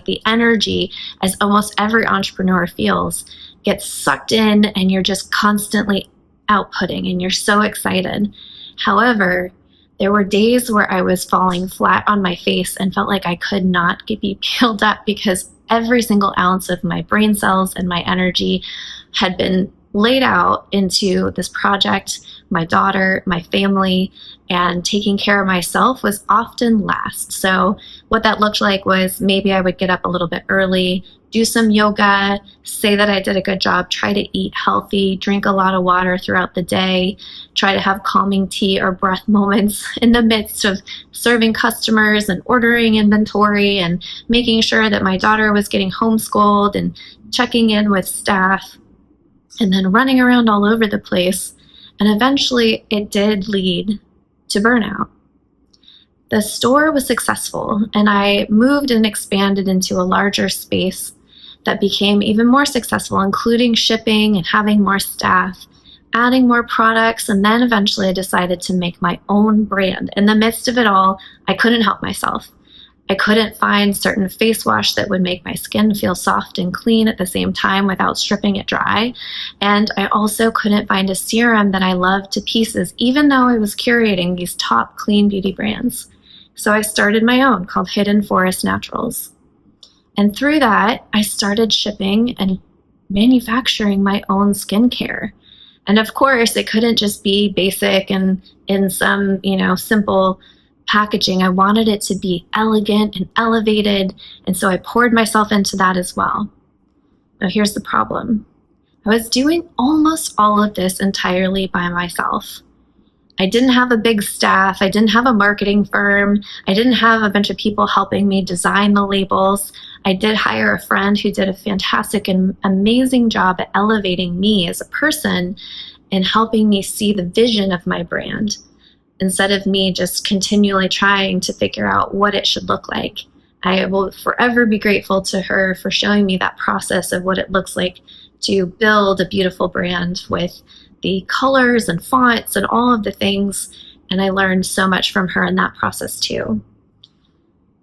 the energy, as almost every entrepreneur feels, gets sucked in and you're just constantly outputting and you're so excited. However, there were days where I was falling flat on my face and felt like I could not be peeled up because every single ounce of my brain cells and my energy had been laid out into this project, my daughter, my family, and taking care of myself was often last. So what that looked like was maybe I would get up a little bit early, do some yoga, say that I did a good job, try to eat healthy, drink a lot of water throughout the day, try to have calming tea or breath moments in the midst of serving customers and ordering inventory and making sure that my daughter was getting homeschooled and checking in with staff, and then running around all over the place. And eventually it did lead to burnout. The store was successful, and I moved and expanded into a larger space that became even more successful, including shipping and having more staff, adding more products, and then eventually I decided to make my own brand. In the midst of it all, I couldn't help myself. I couldn't find certain face wash that would make my skin feel soft and clean at the same time without stripping it dry. And I also couldn't find a serum that I loved to pieces, even though I was curating these top clean beauty brands. So I started my own called Hidden Forest Naturals. And through that, I started shipping and manufacturing my own skincare. And of course, it couldn't just be basic and in some, simple packaging. I wanted it to be elegant and elevated, and so I poured myself into that as well. Now here's the problem. I was doing almost all of this entirely by myself. I didn't have a big staff. I didn't have a marketing firm. I didn't have a bunch of people helping me design the labels. I did hire a friend who did a fantastic and amazing job at elevating me as a person and helping me see the vision of my brand, instead of me just continually trying to figure out what it should look like. I will forever be grateful to her for showing me that process of what it looks like to build a beautiful brand with the colors and fonts and all of the things. And I learned so much from her in that process too.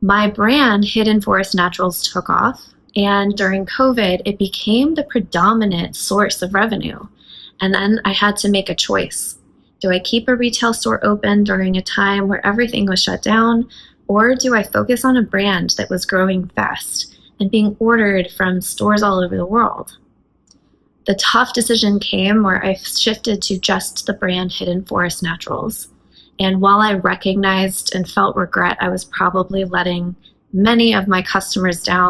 My brand, Hidden Forest Naturals, took off. And during COVID, it became the predominant source of revenue. And then I had to make a choice. Do I keep a retail store open during a time where everything was shut down, or do I focus on a brand that was growing fast and being ordered from stores all over the world? The tough decision came where I shifted to just the brand Hidden Forest Naturals. And while I recognized and felt regret, I was probably letting many of my customers down